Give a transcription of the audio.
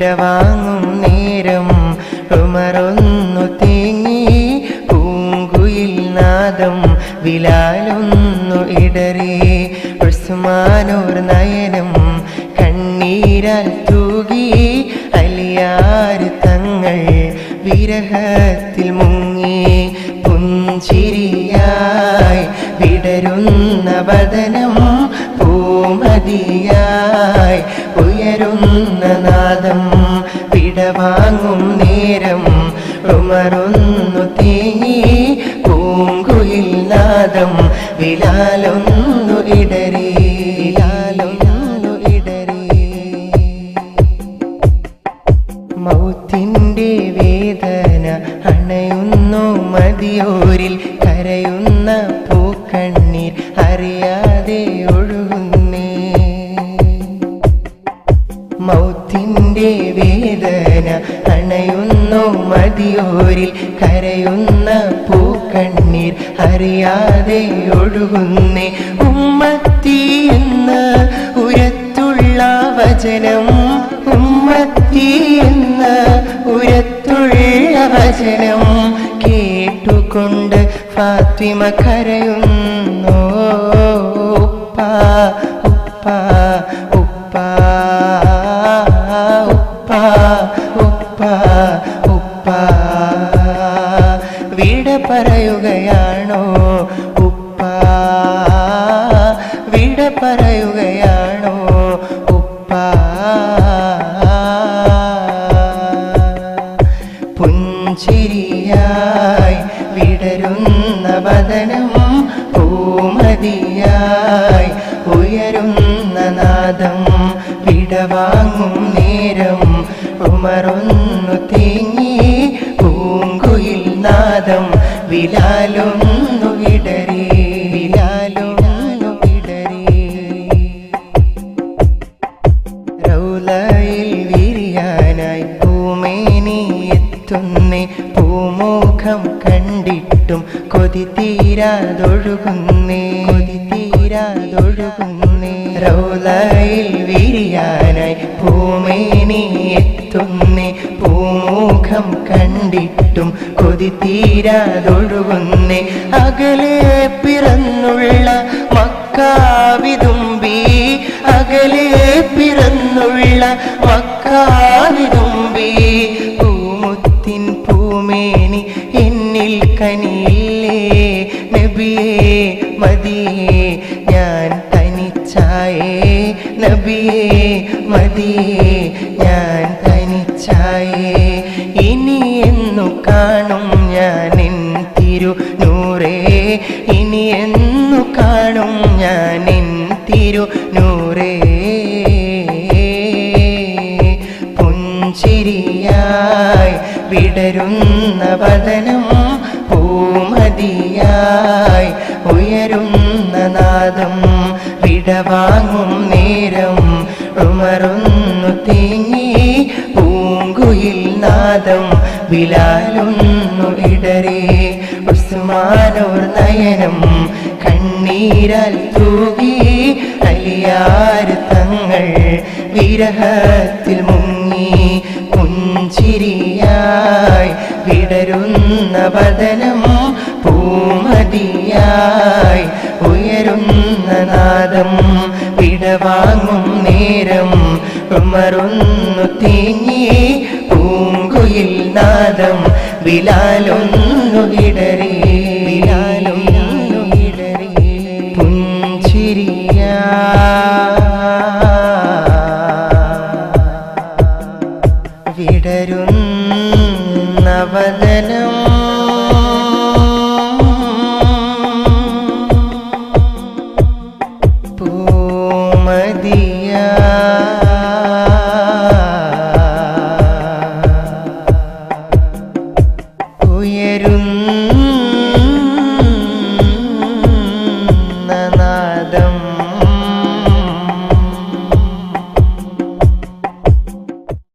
വിടവാങ്ങും നേരം ഉമറൊന്നു തേങ്ങി പൂങ്കുയിൽ നാദം ബിലാലൊന്നു ഇടറി ഉസ്മാനോർ നയനം കണ്ണീരാൽ തൂകി അലിയാർ തങ്ങൾ വിരഹത്തിൽ മുങ്ങി പുഞ്ചിരിയായി വിടരുന്ന വദനം പൂമതിയായി ഉയരുന്ന നാദം വിടവാങ്ങും നേരം ഉമറൊന്നു തേങ്ങി പൂങ്കുയിൽ നാദം ബിലാലൊന്നു ഇടറി മൗത്തിൻ്റെ വേദന അണയുന്നു മദിയോരിൽ കരയുന്ന പൂക്കണ്ണീർ അറിയാതെ ഒഴുകുന്നേ മൗത്തിൻ്റെ വേദന അണയുന്നു മദിയോരിൽ കരയുന്ന പൂക്കണ്ണീർ അറിയാതെ ഒഴുകുന്നേ ഉമ്മത്തി എന്ന ഉരത്തുള്ള വചനം ഉമ്മത്തി എന്ന ഉരത്തുള്ള വചനം കേട്ടുകൊണ്ട് ഫാത്തിമ കരയുന്നു ഉപ്പ ഉപ്പ ഉപ്പ ഉപ്പ ഉപ്പ ഉപ്പ വിട പറയുകയാണോ ഉപ്പ വിട പറയുകയാണോ ഉപ്പ പുഞ്ചിരിയായി വിടരുന്ന വദനം പൂമതിയായി ഉയരുന്ന നാദം വിടവാങ്ങും നേരം ഉമറൊന്നു തേങ്ങി പൂങ്കുയിൽ നാദം ബിലാലൊന്നു ഇടറി റൗളയിൽ വിരിയാനായി പൂമേനി എത്തുന്നേ പൂമുഖം കണ്ടിട്ടും കൊതി തീരാതൊഴുകുന്നേ റൗളയിൽ വിരിയാനായി പൂമേനി എത്തുന്നേ പൂമുഖം കണ്ടിട്ടും കൊതി തീരാതൊഴുകുന്നേ അകലെ പിറന്നുള്ള മക്കാവിതുമ്പി അകലെ പിറന്നുള്ള മക്കാവിതുമ്പി പൂമുത്തിൻ പൂമേനി എന്നിൽ കനിയില്ലേ നബിയേ മദിയേ ഞാൻ തനിച്ചായേ നബിയേ മദിയേ ഞാൻ തനിച്ചായേ ഇനി എന്നു കാണും ഞാൻ എൻ തിരുനൂറേ ഇനി എന്നു കാണും ഞാൻ എൻ തിരുനൂറേ പുഞ്ചിരിയായി വിടരുന്ന വദനം പൂമതിയായി ഉയരുന്ന നാദം വിടവാങ്ങും നേരം ഉമറൊന്നു തേങ്ങി പൂങ്കുയിൽ നാദം ബിലാലൊന്നു ഇടറി ഉസ്മാനോർ നയനം കണ്ണീരാൽ തൂകി അലിയാർ തങ്ങൾ വിരഹത്തിൽ മുങ്ങി പുഞ്ചിരിയായി വിടരുന്ന വദനം പൂമതിയായി ഉയരുന്ന നാദം വിടവാങ്ങും നേരം ഉമറൊന്നു തേങ്ങി പൂങ്കുയിൽ നാദം ബിലാലൊന്നു ഇടറി പുഞ്ചിരിയാ വിടരുന്ന വദനം